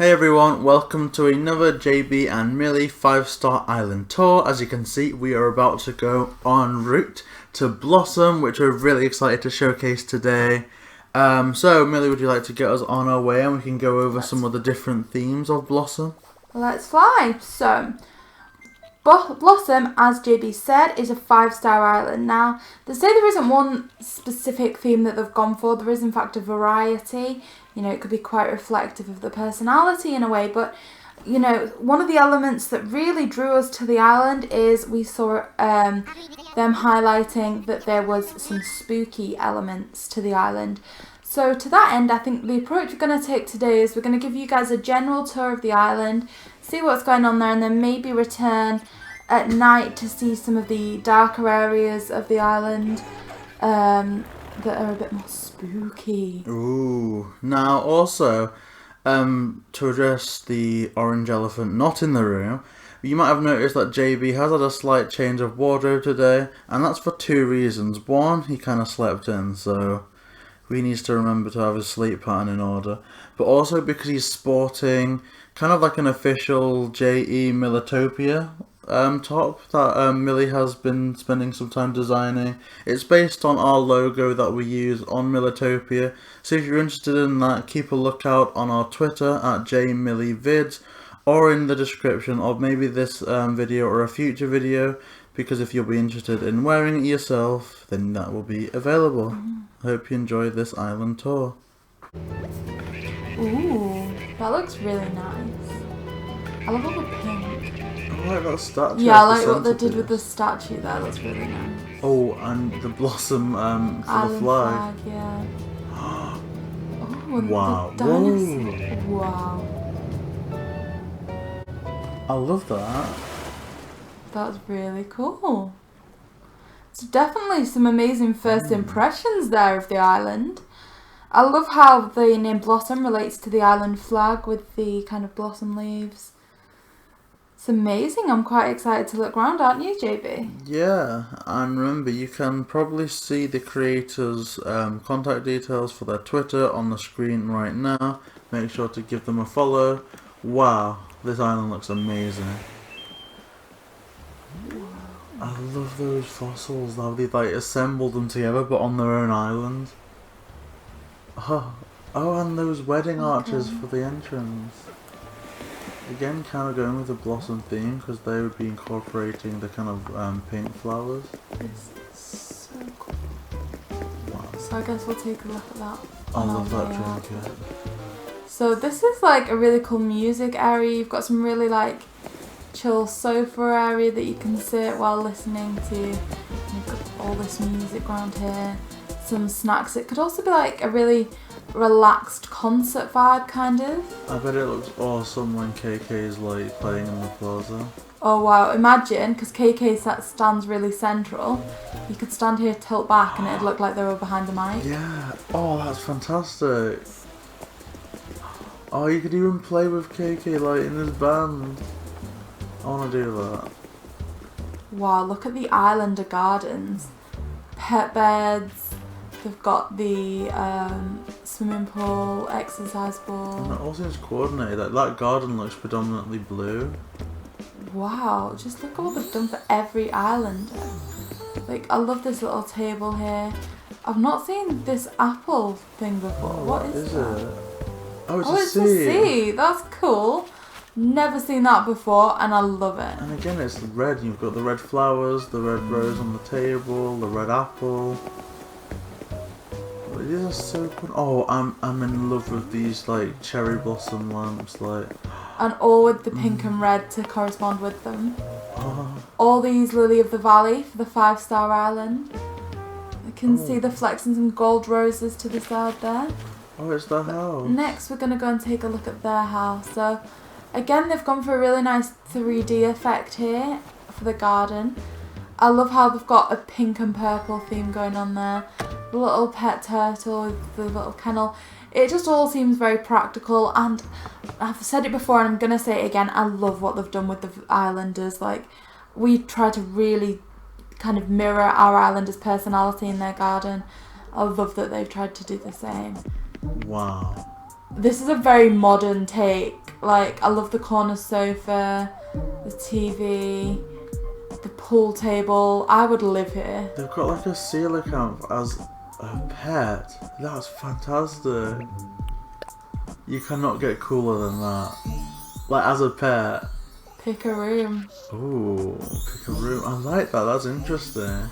Hey everyone, welcome to another JayBee and Millie 5-star island tour. As you can see, we are about to go en route to Blossom, which we're really excited to showcase today. So Millie, would you like to get us on our way and we can go over some of the different themes of Blossom? Let's fly. So, Blossom, as JayBee said, is a 5-star island. Now, they say there isn't one specific theme that they've gone for. There is, in fact, a variety. You know, it could be quite reflective of the personality in a way. But, you know, one of the elements that really drew us to the island is we saw them highlighting that there was some spooky elements to the island. So to that end, I think the approach we're going to take today is we're going to give you guys a general tour of the island, see what's going on there, and then maybe return at night to see some of the darker areas of the island that are a bit more spooky. Ooh. Now also, to address the orange elephant not in the room, you might have noticed that JayBee has had a slight change of wardrobe today, and that's for two reasons. One, he kind of slept in, so he needs to remember to have his sleep pattern in order, but also because he's sporting kind of like an official JE Militopia top that Millie has been spending some time designing. It's based on our logo that we use on Militopia, so if you're interested in that, keep a lookout on our Twitter at JMillieVids or in the description of maybe this video or a future video, because if you'll be interested in wearing it yourself, then that will be available. I hope you enjoy this island tour. Ooh, that looks really nice. I love all the pink. I like that statue. Yeah, I like what they did with the statue there. That's really nice. Oh, and the blossom for Island the flag. yeah. Oh, and Wow. the dinosaur. Wow. I love that. That's really cool. It's definitely some amazing first impressions there of the island. I love how the name Blossom relates to the island flag with the kind of blossom leaves. It's amazing. I'm quite excited to look around, aren't you, JayBee? Yeah, and remember, you can probably see the creators' contact details for their Twitter on the screen right now. Make sure to give them a follow. Wow, this island looks amazing. I love those fossils, how they like assembled them together but on their own island. Oh, and those wedding arches for the entrance. Again, kind of going with the blossom theme because they would be incorporating the kind of pink flowers. This is so cool. Wow. So I guess we'll take a look at that. I love that trinket. So this is like a really cool music area. You've got some really like chill sofa area that you can sit while listening to. You've got all this music around here. Some snacks. It could also be like a really relaxed concert vibe, kind of. I bet it looks awesome when KK is like playing in the plaza. Oh wow, imagine, because KK stands really central, you could stand here, tilt back, and it'd look like they were behind the mic. Yeah, oh that's fantastic. Oh, you could even play with KK like in his band. I want to do that. Wow, look at the Islander gardens. Pet beds. They've got the swimming pool, exercise ball. And it all seems coordinated. Like, that garden looks predominantly blue. Wow, just look at what they've done for every islander. Like, I love this little table here. I've not seen this apple thing before. Oh, what is that? it? Oh, it's Oh, a it's seed. a seed. That's cool. Never seen that before, and I love it. And again, it's red. You've got the red flowers, the red rose on the table, the red apple. These are so cool. Oh, I'm in love with these like cherry blossom lamps, like. And all with the pink and red to correspond with them. Oh. All these lily of the valley for the 5-star island. You can see the flecks and some gold roses to the side there. Oh, it's the house. Next, we're gonna go and take a look at their house. So, again, they've gone for a really nice 3D effect here for the garden. I love how they've got a pink and purple theme going on there. The little pet turtle with the little kennel. It just all seems very practical, and I've said it before and I'm going to say it again, I love what they've done with the islanders. Like, we try to really kind of mirror our islanders' personality in their garden. I love that they've tried to do the same. Wow. This is a very modern take. Like, I love the corner sofa, the TV, the pool table. I would live here. They've got like a seal account as a pet. That's fantastic. You cannot get cooler than that. Like, as a pet. Pick a room. Ooh, pick a room. I like that. That's interesting.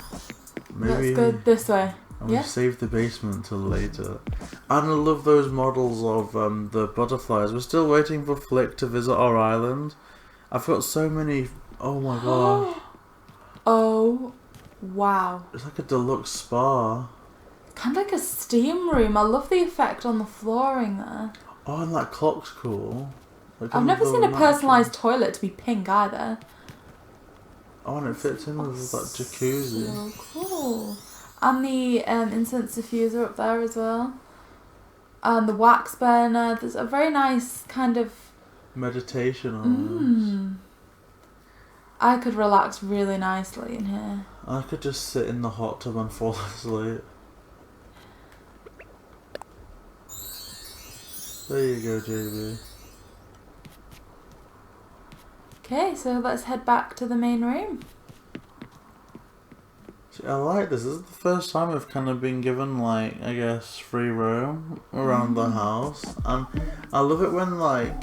Maybe Let's go this way. and we've saved the basement till later. And I love those models of the butterflies. We're still waiting for Flick to visit our island. I've got so many. Oh my gosh. Oh, wow. It's like a deluxe spa. Kind of like a steam room. I love the effect on the flooring there. Oh, and that clock's cool. Like, I've never seen a personalised toilet to be pink either. Oh, and it fits in with that jacuzzi. So cool. And the incense diffuser up there as well. And the wax burner. There's a very nice kind of... meditation on I could relax really nicely in here. I could just sit in the hot tub and fall asleep. There you go, JayBee. Okay, so let's head back to the main room. See, I like this. This is the first time I've kind of been given, like, I guess, free roam around the house. And I love it when, like,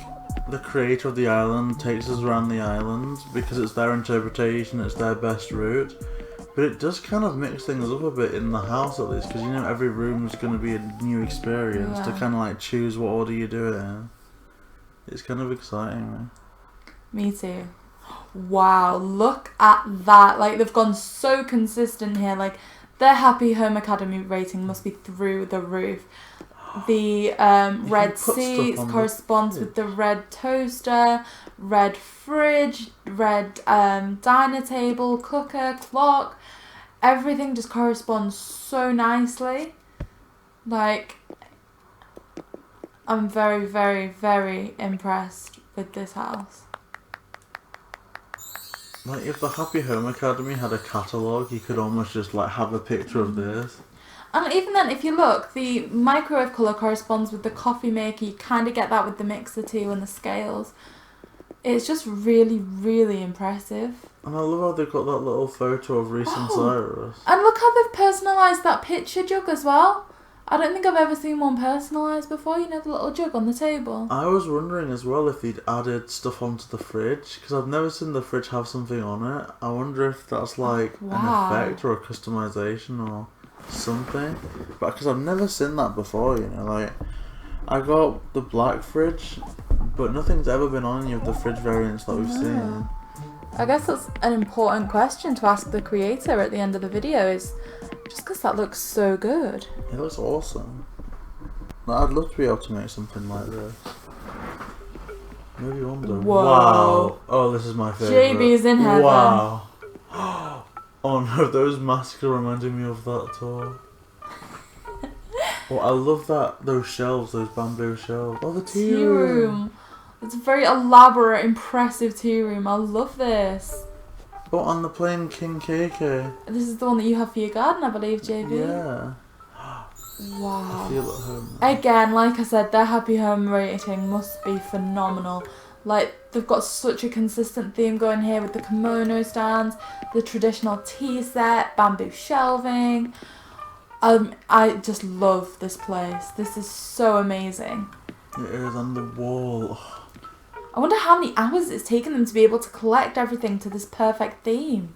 the creator of the island takes us around the island because it's their interpretation, it's their best route. But it does kind of mix things up a bit in the house at least, because you know every room's going to be a new experience to kind of like choose what order you do it in. It's kind of exciting, man. Me too. Wow, look at that. Like, they've gone so consistent here. Like, their Happy Home Academy rating must be through the roof. The red seats corresponds with the red toaster, red fridge, red diner table, cooker, clock. Everything just corresponds so nicely. Like, I'm very, very, very impressed with this house. Like, if the Happy Home Academy had a catalogue, you could almost just like have a picture of this. And even then, if you look, the microwave colour corresponds with the coffee maker. You kind of get that with the mixer too and the scales. It's just really, really impressive. And I love how they've got that little photo of Reese and Cyrus. And look how they've personalised that picture jug as well. I don't think I've ever seen one personalised before. You know, the little jug on the table. I was wondering as well if they'd added stuff onto the fridge, because I've never seen the fridge have something on it. I wonder if that's like an effect or a customisation or something. But because I've never seen that before, you know, like I got the black fridge, but nothing's ever been on any of the fridge variants that we've seen. I guess that's an important question to ask the creator at the end of the video, is just because that looks so good. It looks awesome. I'd love to be able to make something like this. Maybe one day. Whoa. Wow. Oh, this is my favourite. JayBee's in heaven. Wow. Oh no, those masks are reminding me of that tour. Oh, I love that. Those shelves, those bamboo shelves. Oh, the tea room. It's a very elaborate, impressive tea room. I love this. Oh, on the plain King KK. This is the one that you have for your garden, I believe, JayBee. Yeah. Wow. I feel at home. Again, like I said, their Happy Home rating must be phenomenal. Like, they've got such a consistent theme going here with the kimono stands, the traditional tea set, bamboo shelving. I just love this place. This is so amazing. It is on the wall. I wonder how many hours it's taken them to be able to collect everything to this perfect theme.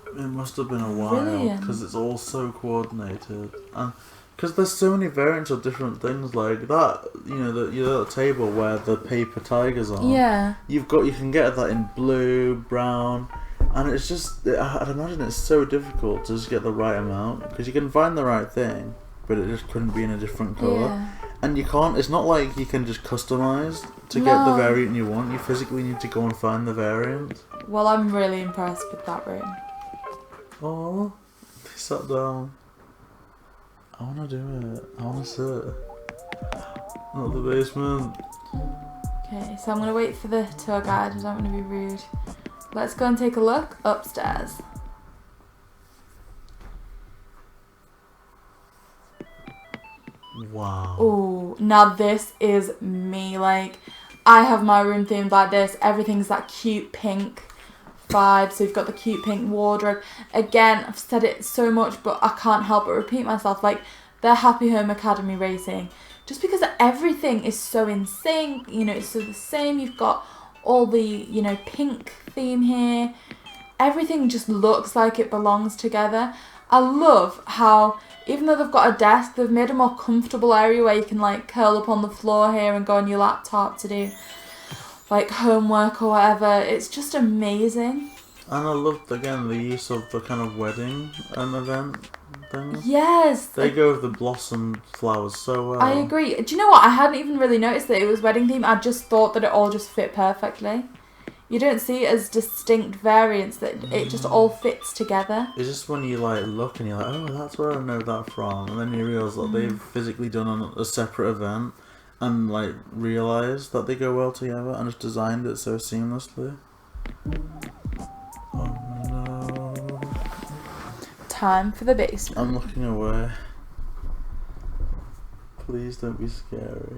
It must have been a while, because it's all so coordinated, and because there's so many variants of different things like that. You know, that table where the paper tigers are. Yeah. You can get that in blue, brown, and it's just, I'd imagine it's so difficult to just get the right amount, because you can find the right thing, but it just couldn't be in a different colour. Yeah. And you can't, it's not like you can just customise to get the variant you want. You physically need to go and find the variant. Well, I'm really impressed with that room. Oh, they sat down. I want to do it. I want to sit. Not the basement. Okay, so I'm going to wait for the tour guide. I don't want to be rude. Let's go and take a look upstairs. Yeah. Wow. Oh, now this is me. Like, I have my room themed like this. Everything's that cute pink vibe. So you've got the cute pink wardrobe. Again, I've said it so much, but I can't help but repeat myself. Like, the Happy Home Academy rating. Just because everything is so in sync. You know, it's so the same. You've got all the, you know, pink theme here. Everything just looks like it belongs together. I love how, even though they've got a desk, they've made a more comfortable area where you can like curl up on the floor here and go on your laptop to do like homework or whatever. It's just amazing. And I loved, again, the use of the kind of wedding event thing. Yes. They go with the blossom flowers so well. I agree. Do you know what? I hadn't even really noticed that it was wedding theme. I just thought that it all just fit perfectly. You don't see it as distinct variants, that it just all fits together. It's just when you like look and you're like, oh, that's where I know that from, and then you realise that they've physically done a separate event and like realised that they go well together and just designed it so seamlessly. Oh no. Time for the basement. I'm looking away. Please don't be scary.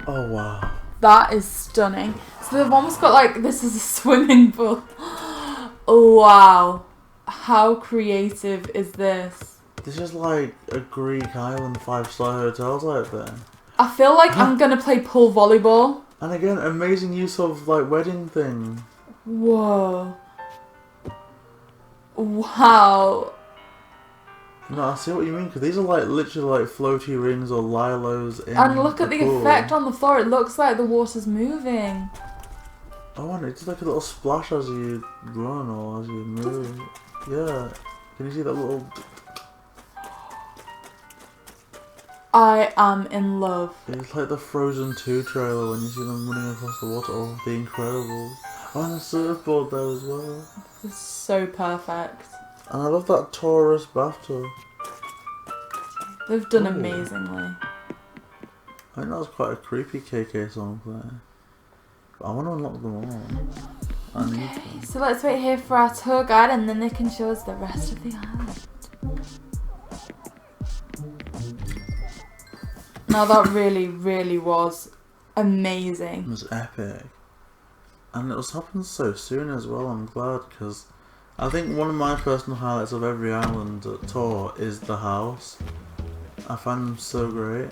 Oh wow. That is stunning. So they've almost got like, this is a swimming pool. Oh, wow. How creative is this? This is like a Greek island 5-star hotel type thing. I feel like I'm going to play pool volleyball. And again, amazing use of like wedding things. Whoa. Wow. No, I see what you mean, because these are like literally like floaty rings or lilos in And look at the pool. effect on the floor. It looks like the water's moving. Oh, and it's like a little splash as you run or as you move. Yeah. Can you see that little... I am in love. It's like the Frozen 2 trailer when you see them running across the water. Oh, The Incredibles. Oh, and the surfboard there as well. This is so perfect. And I love that tourist bathtub. They've done Ooh. amazingly. I think that was quite a creepy KK song there. But I want to unlock them all. I need them. So let's wait here for our tour guide and then they can show us the rest of the island. Now that really, really was amazing. It was epic. And it was happening so soon as well, I'm glad, because I think one of my personal highlights of every island tour is the house. I find them so great.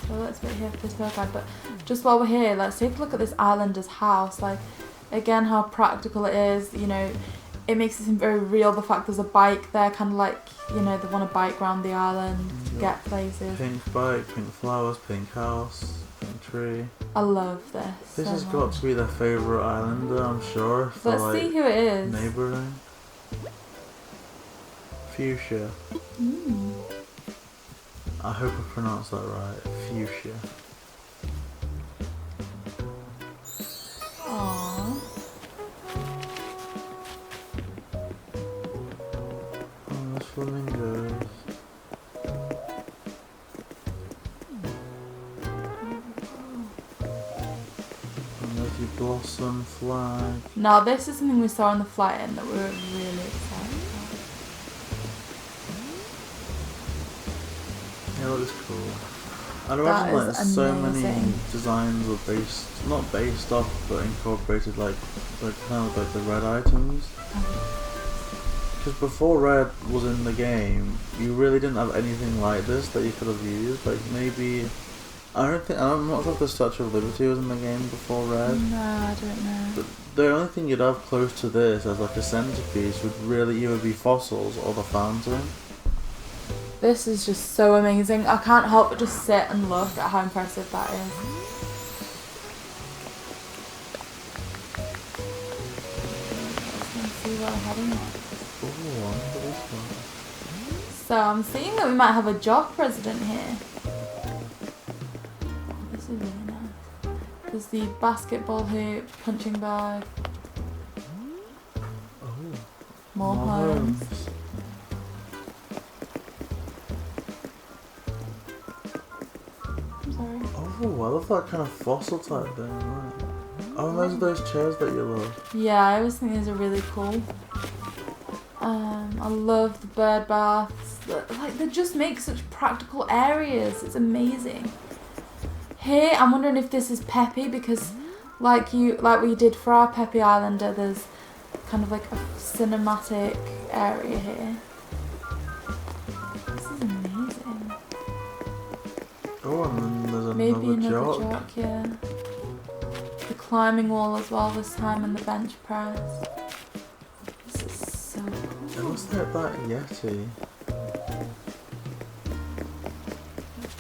So let's wait here for the tour guide, but just while we're here, let's take a look at this islander's house. Like, again, how practical it is, you know, it makes it seem very real, the fact there's a bike there, kind of like, you know, they want to bike around the island, get places. Pink bike, pink flowers, pink house, pink tree. I love this. This so has much. got to be their favourite islander, I'm sure. For Let's like see who it is. neighbouring. Fuchsia. Mm. I hope I pronounced that right. Fuchsia. Aww. Oh, there's flamingos. And there's your blossom flag. Now this is something we saw on the flight in that we were really excited about. Yeah, that looks cool. I'd That imagine like is so many amazing. designs were based, not based off, but incorporated like kind of like the red items. Because before red was in the game, you really didn't have anything like this that you could have used. Like maybe, I'm not sure if the Statue of Liberty was in the game before red. No, I don't know. But the only thing you'd have close to this as like a centerpiece would really either be fossils or the fountain. This is just so amazing. I can't help but just sit and look at how impressive that is. Let's see where we're heading next. Ooh, I wonder this one. So I'm seeing that we might have a jock president here. This is really nice. There's the basketball hoop, punching bag, Oh, more homes. I'm sorry. Oh, I love that kind of fossil type thing. Right. Oh, and those are those chairs that you love. Yeah, I always think these are really cool. I love the bird baths. Like, they just make such practical areas. It's amazing. Here, I'm wondering if this is Peppy because, like we did for our Peppy Islander, there's kind of like a cinematic area here. This is amazing. Oh, and then there's Maybe another jog. jock, yeah. The climbing wall as well this time and the bench press. This is so cool. It looks like that Yeti.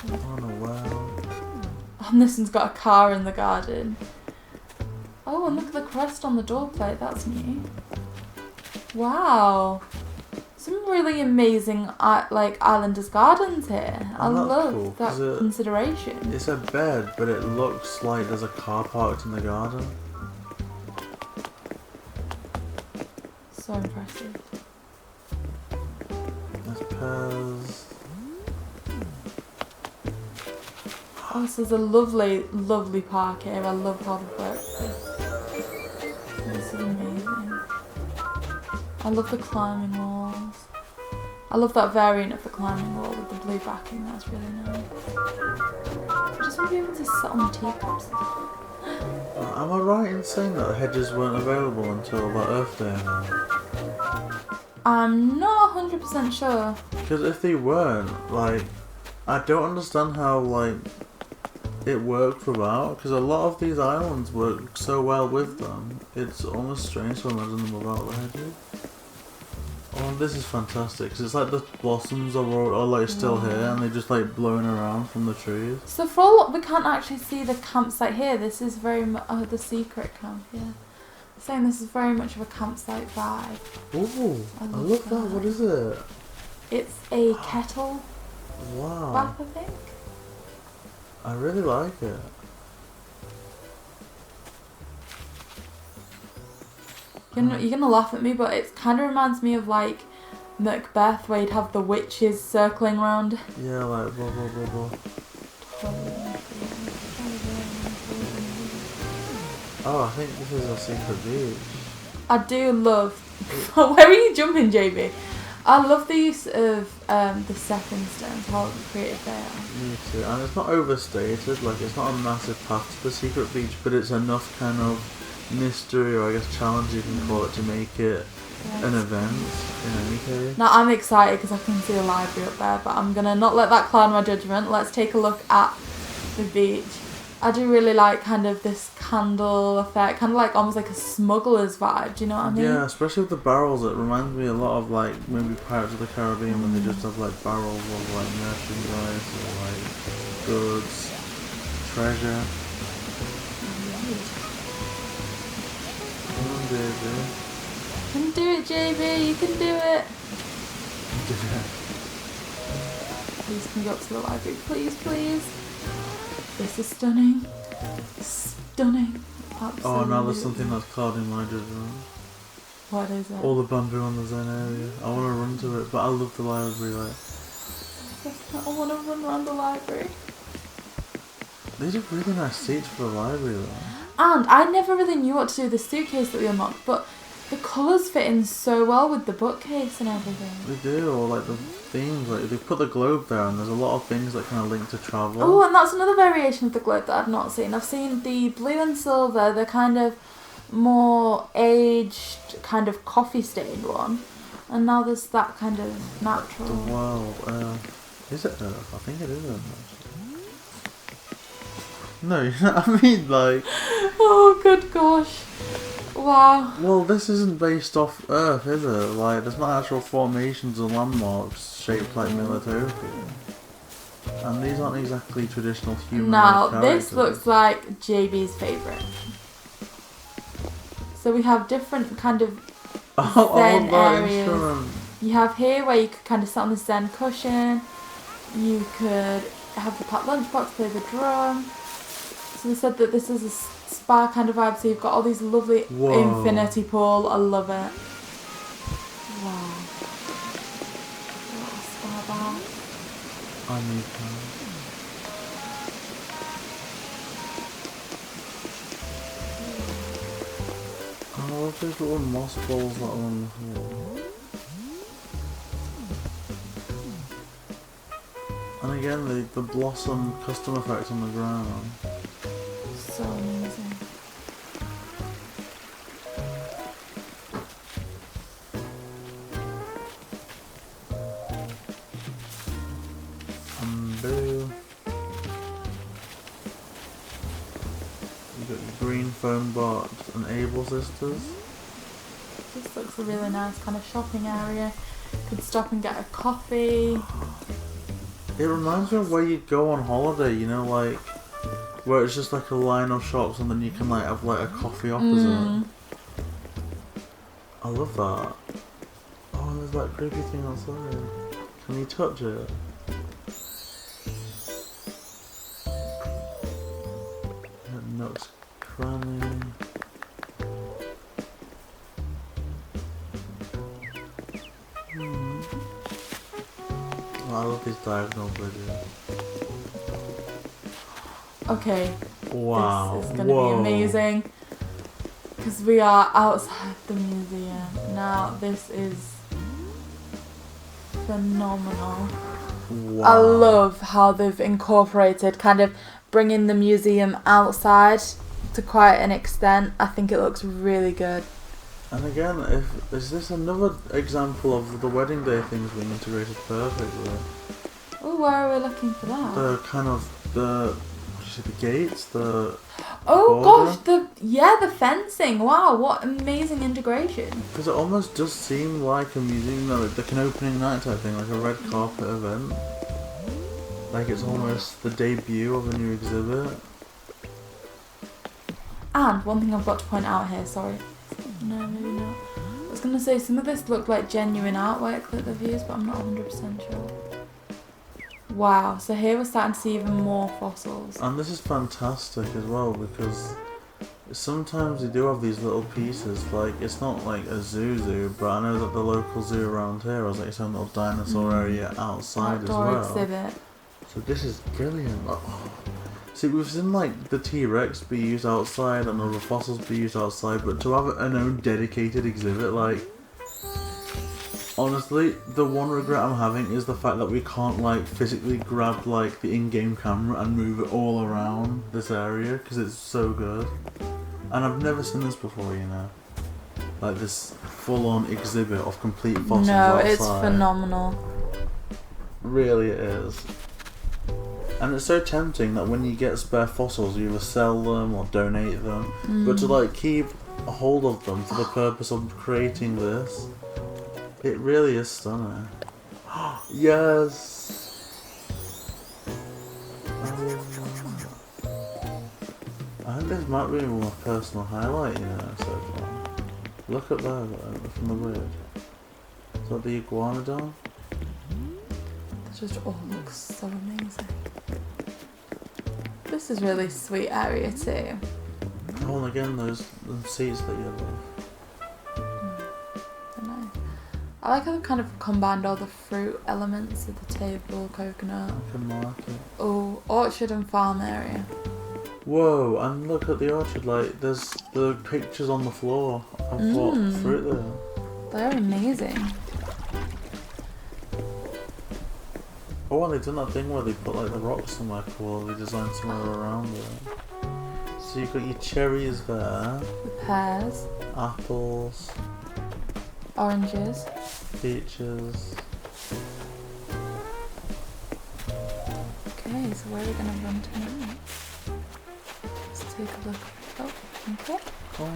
Oh no, wow. And this one's got a car in the garden. Oh, and look at the crest on the door plate. That's new. Wow. Some really amazing Islanders gardens here. I And that's love cool, that 'cause consideration. It's a bed, but it looks like there's a car parked in the garden. So impressive. There's pears. Oh, so there's a lovely, lovely park here. I love how they've worked this. This is amazing. I love the climbing walls. I love that variant of the climbing wall with the blue backing. That's really nice. I just want to be able to sit on the teacups. Am I right in saying that hedges weren't available until that Earth Day now? I'm not 100% sure. Because if they weren't, like, I don't understand how, like, it worked without. Because a lot of these islands work so well with them. It's almost strange to imagine them without the hedges. Oh, this is fantastic. Because it's like the blossoms are like still here and they're just like blowing around from the trees. So for all we can't actually see the campsite here. This is very much the secret camp. Yeah, saying this is very much of a campsite vibe. Ooh, I love that. What is it? It's a kettle Wow. bath, I think. I really like it. You're gonna laugh at me, but it kind of reminds me of like Macbeth, where you'd have the witches circling around. Yeah, like blah blah blah blah. Oh, I think this is a secret beach. I do love. Where are you jumping, JayBee? I love the use of the stepping stones, how creative they are. Me too. And it's not overstated, like it's not a massive path to the secret beach, but it's enough kind of mystery, or I guess challenge you can call it, to make it an event in any case. Now I'm excited because I can see a library up there, but I'm gonna not let that cloud my judgment. Let's take a look at the beach. I do really like kind of this candle effect, kind of like almost like a smuggler's vibe, do you know what I mean? Yeah, especially with the barrels, it reminds me a lot of like maybe Pirates of the Caribbean when they just have like barrels of like merchandise or like goods, treasure. Come on, JayBee. You can do it, JayBee, you can do it. Please can you go up to the library, please, please. This is stunning. Stunning. Absolutely. Oh, now there's something that's clouding my judgment. What is it? All the bamboo on the Zen area. I want to run to it, but I love the library. Like, I want to run around the library. these are really nice seats for the library, though. And I never really knew what to do with the suitcase that we unlocked, but the colours fit in so well with the bookcase and everything. They do, or like the themes. Like they put the globe there, and there's a lot of things that kind of link to travel. Oh, and that's another variation of the globe that I've not seen. I've seen the blue and silver, the kind of more aged, kind of coffee stained one, and now there's that kind of natural. The world, is it Earth? I think it is Earth. No, you know what I mean, like. Oh, good gosh. Wow. Well, this isn't based off Earth, is it? Like, there's not actual formations or landmarks shaped like Militopia. And these aren't exactly traditional human Now, characters. this looks like JayBee's favourite. So we have different kind of Zen areas. You have here where you could kind of sit on the Zen cushion. You could have the packed lunchbox, play the drum. So they said that this is a spa kind of vibe, so you've got all these lovely infinity pool. I love it. Wow. What a spa bath. I need that. I love those little moss balls that are on the floor. again, the blossom custom effect on the ground. So amazing. Blue. You got your green foam box and Able Sisters. This looks a really nice kind of shopping area. Could stop and get a coffee. It reminds me of where you go on holiday, you know, like where it's just like a line of shops and then you can like have like a coffee opposite. I love that. Oh, there's that creepy thing outside. Can you touch it? Nooks Cranny. Oh, I love these diagonal bridges. Okay. Wow. This is going to be amazing. Because we are outside the museum. Now, this is phenomenal. Wow. I love how they've incorporated kind of bringing the museum outside to quite an extent. I think it looks really good. And again, is this another example of the wedding day things being integrated perfectly? Oh, where are we looking for that? The kind of the gates, the oh border. gosh, the fencing. Wow, what amazing integration. Because it almost does seem like a museum, like an opening night type thing, like a red carpet event. Like it's almost the debut of a new exhibit. And one thing I've got to point out here, sorry. No, maybe not. I was going to say some of this looked like genuine artwork that they've used, but I'm not 100% sure. Wow, so here we're starting to see even more fossils. And this is fantastic as well because sometimes they do have these little pieces, like it's not like a zoo, but I know that the local zoo around here has like its own little dinosaur area outside Outdoor as well. exhibit. So this is brilliant. Oh. See, we've seen like the T-Rex be used outside and other fossils be used outside, but to have an own dedicated exhibit, like, honestly, the one regret I'm having is the fact that we can't like physically grab like the in-game camera and move it all around this area because it's so good. And I've never seen this before, you know, like this full-on exhibit of complete fossils outside. It's phenomenal. Really, it is. And it's so tempting that when you get spare fossils, you either sell them or donate them. But to like keep a hold of them for the purpose of creating this, it really is stunning. Yes! I think this might be my personal highlight, you know, so far. Look at that from the bridge. Is that the iguanodon? It just all looks so amazing. This is really sweet area too. Oh, and again, those seats that you love. They're nice. I like how they've kind of combined all the fruit elements of the table, coconut. Like a market. Oh, orchard and farm area. Whoa, and look at the orchard, like, there's the pictures on the floor of what fruit there. They're amazing. Oh, and they've done that thing where they put like the rocks somewhere cool, they designed somewhere around it. So you've got your cherries there, The pears, apples, oranges. peaches. Okay, so where are we going to run to now? Let's take a look. Oh, okay. Oh.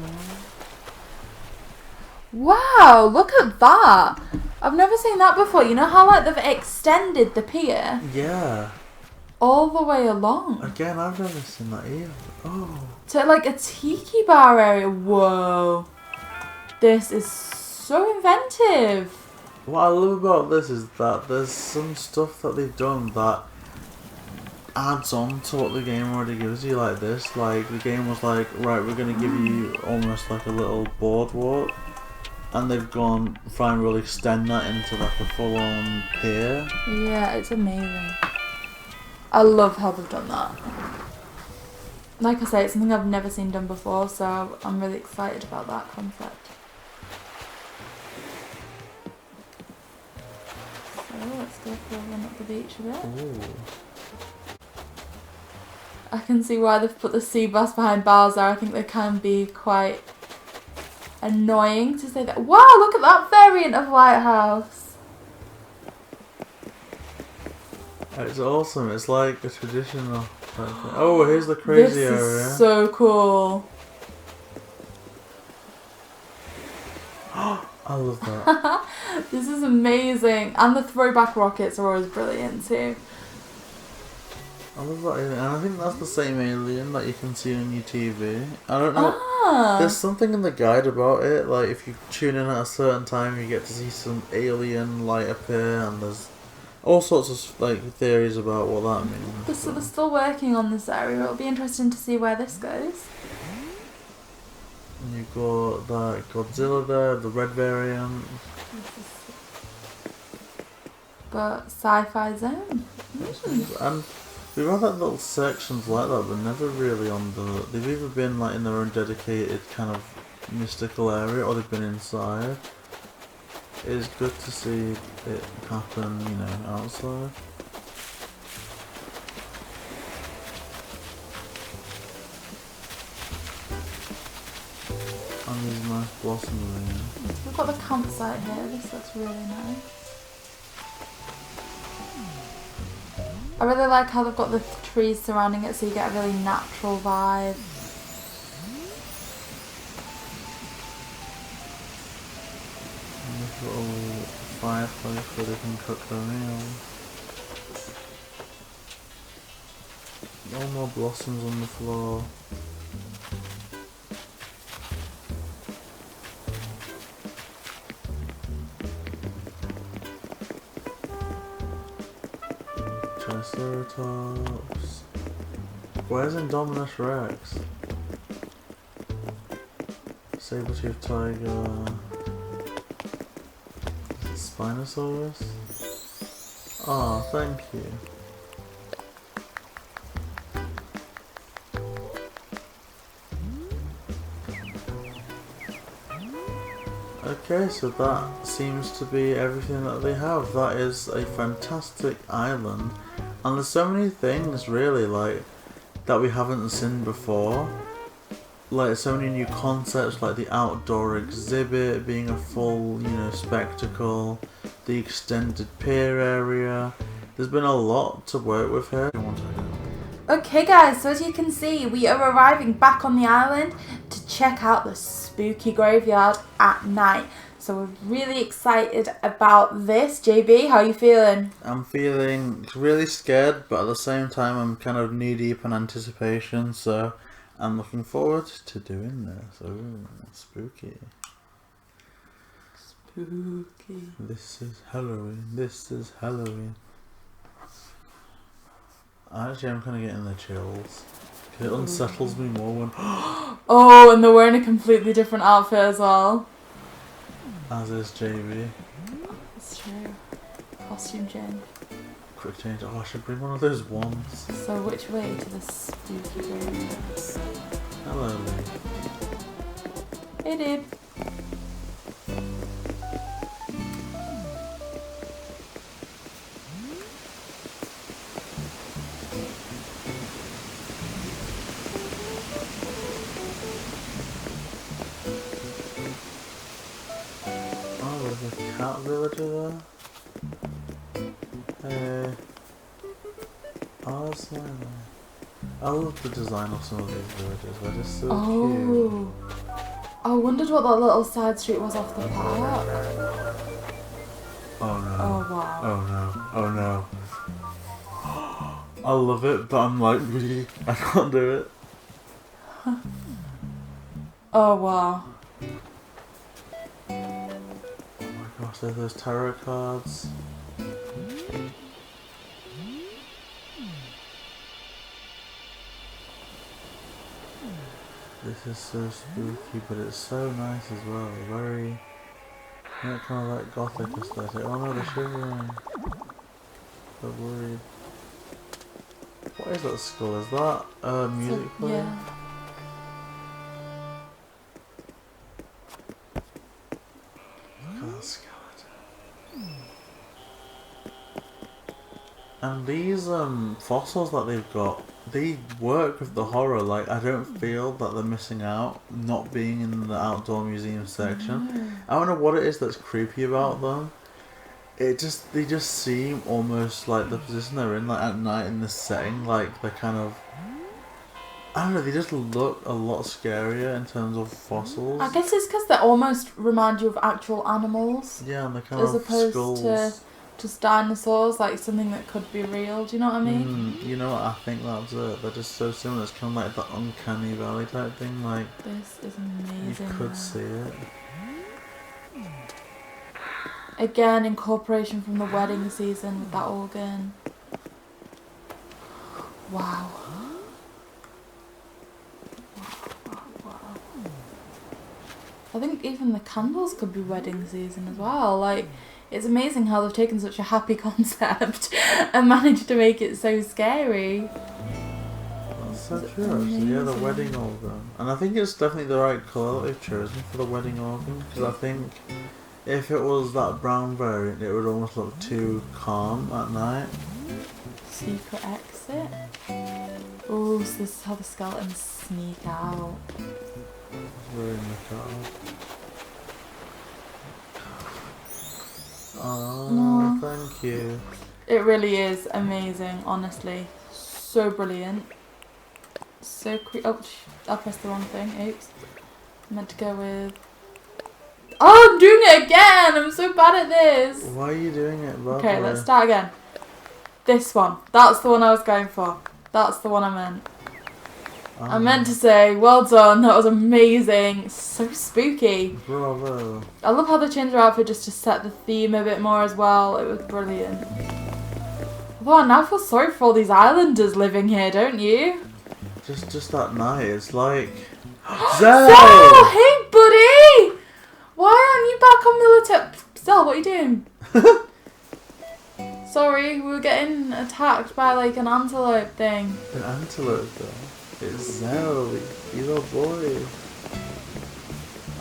Wow, look at that! I've never seen that before. You know how like they've extended the pier Yeah. all the way along Again, I've never seen that either. Oh. to like a tiki bar area. Whoa, this is so inventive. What I love about this is that there's some stuff that they've done that adds on to what the game already gives you, like this. Like, the game was like, right, we're going to give you almost like a little boardwalk. And they've gone, fine, we'll extend that into like a full-on pier. Yeah, it's amazing. I love how they've done that. Like I say, it's something I've never seen done before, so I'm really excited about that concept. So let's go for a run up the beach a bit. Ooh. I can see why they've put the sea bass behind bars there. I think they can be quite annoying to say that. Wow, look at that variant of lighthouse. It's awesome. It's like a traditional type thing. Oh, here's the crazy area. This is so cool. I love that. This is amazing. And the throwback rockets are always brilliant too. I love that alien. And I think that's the same alien that you can see on your TV. I don't know. Ah. There's something in the guide about it. Like, if you tune in at a certain time, you get to see some alien light appear, and there's all sorts of like theories about what that means. So they're still working on this area. It'll be interesting to see where this goes. And you've got that Godzilla there, the red variant. But sci-fi zone. And we've had like little sections like that, but never really on the. They've either been like in their own dedicated kind of mystical area, or they've been inside. It's good to see it happen, you know, outside. And these nice blossoms in here. We've got the campsite here. This looks really nice. I really like how they've got the trees surrounding it, so you get a really natural vibe. And this little fireplace where they can cook their meals. No more blossoms on the floor. Triceratops. Where's Indominus Rex? Saber-toothed tiger. Spinosaurus? Oh, thank you. Okay, so that seems to be everything that they have. That is a fantastic island. And there's so many things really like that we haven't seen before. Like so many new concepts, like the outdoor exhibit being a full, you know, spectacle, the extended pier area. There's been a lot to work with here. Okay guys, so as you can see, we are arriving back on the island to check out the spooky graveyard at night. So we're really excited about this. JayBee, how are you feeling? I'm feeling really scared, but at the same time I'm kind of knee deep in anticipation, so I'm looking forward to doing this. Ooh, spooky. Spooky. This is Halloween. This is Halloween. Actually, I'm kind of getting the chills. It unsettles me more when... Oh, and they're wearing a completely different outfit as well. As is JayBee. That's true. Costume change. Quick change. Oh, I should bring one of those wands. So which way to the spooky graveyard? Hello, Lee. Hey dude. Oh, there's a cat villager there. Hey. Oh, that's so nice. I love the design of some of these villages. They're just so cute. I wondered what that little side street was off the park. Oh no. Oh wow. Oh no. Oh no. I love it, but I'm like, I can't do it. Oh wow. Oh my gosh, there's those tarot cards. This is so spooky, but it's so nice as well. Very, you know, kind of like gothic aesthetic. Oh no, they're shivering. They're worried. What is that skull? Is that a music player? Yeah. Look at that skeleton. And these fossils that they've got, they work with the horror. Like, I don't feel that they're missing out not being in the outdoor museum section. I don't know what it is that's creepy about them. They just seem almost like the position they're in, like at night in this setting, like they're kind of, I don't know, they just look a lot scarier in terms of fossils. I guess it's because they almost remind you of actual animals. Yeah, and they're kind as of opposed skulls. to just dinosaurs, like something that could be real. Do you know what I mean? You know what, I think that's it. They're just so similar. It's kind of like the uncanny valley type thing. Like, This is amazing. you could see it. Again, incorporation from the wedding season with that organ. Wow. Wow. I think even the candles could be wedding season as well. Like, it's amazing how they've taken such a happy concept and managed to make it so scary. That's so true, actually. Yeah, the wedding organ. And I think it's definitely the right colour that they've chosen for the wedding organ. Because I think if it was that brown variant, it would almost look too calm at night. Secret exit. Oh, so this is how the skeletons sneak out. It's really macabre. Oh, No. thank you. It really is amazing, honestly. So brilliant. So oh, I pressed the wrong thing. Oops. I meant to go with... Oh, I'm doing it again! I'm so bad at this! Why are you doing it, Barbara? Okay, let's start again. This one. That's the one I was going for. That's the one I meant. I meant to say, well done, that was amazing. So spooky. Bravo. I love how they changed her outfit just to set the theme a bit more as well. It was brilliant. Although I now feel sorry for all these islanders living here, don't you? Just that night, it's like... Zell! Zell! Hey, buddy! Why aren't you back on military... Zell, what are you doing? Sorry, we were getting attacked by like an antelope thing. An antelope though? It's Zell, he's our boy.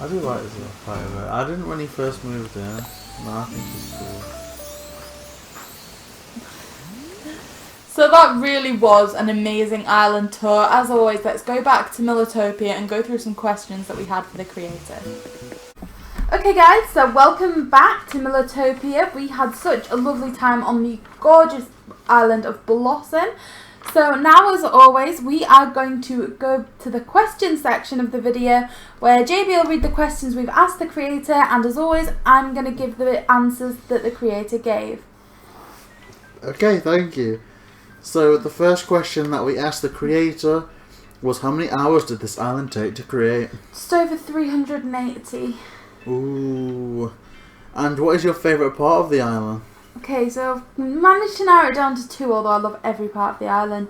I do like Zell quite a bit. I didn't when he first moved in. No, I think he's cool. So that really was an amazing island tour. As always, let's go back to Militopia and go through some questions that we had for the creator. Okay guys, so welcome back to Militopia. We had such a lovely time on the gorgeous island of Blossom. So now, as always, we are going to go to the question section of the video where JayBee will read the questions we've asked the creator, and as always, I'm going to give the answers that the creator gave. Okay, thank you. So the first question that we asked the creator was, how many hours did this island take to create? Just over 380. Ooh. And what is your favourite part of the island? Okay, so I've managed to narrow it down to 2, although I love every part of the island.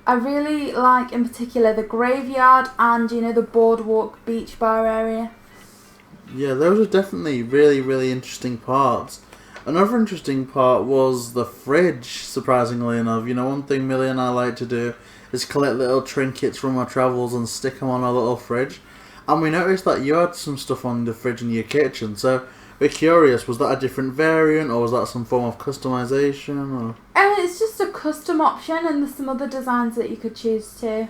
I really like, in particular, the graveyard and, you know, the boardwalk beach bar area. Yeah, those are definitely really, really interesting parts. Another interesting part was the fridge, surprisingly enough. You know, one thing Millie and I like to do is collect little trinkets from our travels and stick them on our little fridge. And we noticed that you had some stuff on the fridge in your kitchen, so we're curious, was that a different variant, or was that some form of customization? Or? It's just a custom option, and there's some other designs that you could choose too.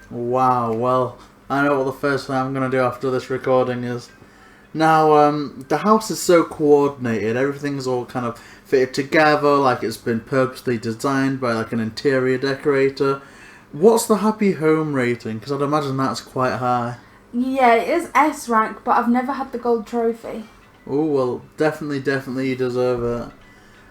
Wow, well, I know what the first thing I'm going to do after this recording is. Now, the house is so coordinated, everything's all kind of fitted together, like it's been purposely designed by like an interior decorator. What's the happy home rating? Because I'd imagine that's quite high. Yeah, it is S rank, but I've never had the gold trophy. Oh, well, definitely you deserve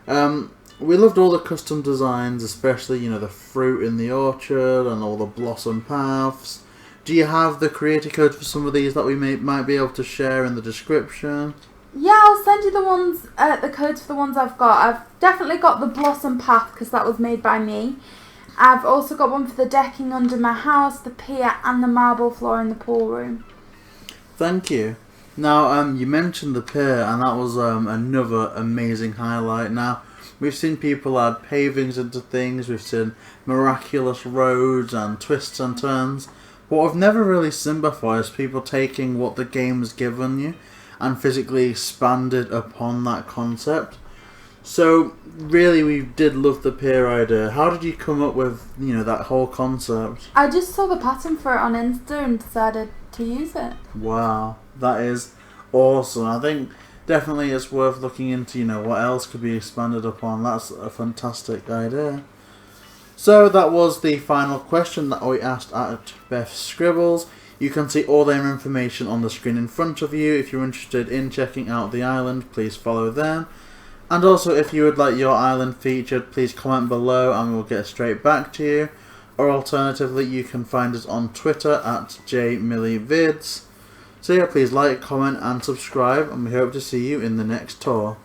it. We loved all the custom designs, especially, you know, the fruit in the orchard and all the blossom paths. Do you have the creator code for some of these that we might be able to share in the description? Yeah, I'll send you the ones, the codes for the ones I've got. I've definitely got the blossom path because that was made by me. I've also got one for the decking under my house, the pier, and the marble floor in the pool room. Thank you. Now, you mentioned the pier, and that was another amazing highlight. Now, we've seen people add pavings into things, we've seen miraculous roads and twists and turns. What I've never really seen before is people taking what the game's given you and physically expanded upon that concept. So really, we did love the pier idea. How did you come up with that whole concept? I just saw the pattern for it on Insta and decided to use it. Wow, that is awesome. I think definitely it's worth looking into. What else could be expanded upon. That's a fantastic idea. So that was the final question that we asked at Beth Scribbles. You can see all their information on the screen in front of you. If you're interested in checking out the island, please follow them. And also, if you would like your island featured, please comment below and we'll get straight back to you. Or alternatively, you can find us on Twitter at JMillyVids. So yeah, please like, comment and subscribe, and we hope to see you in the next tour.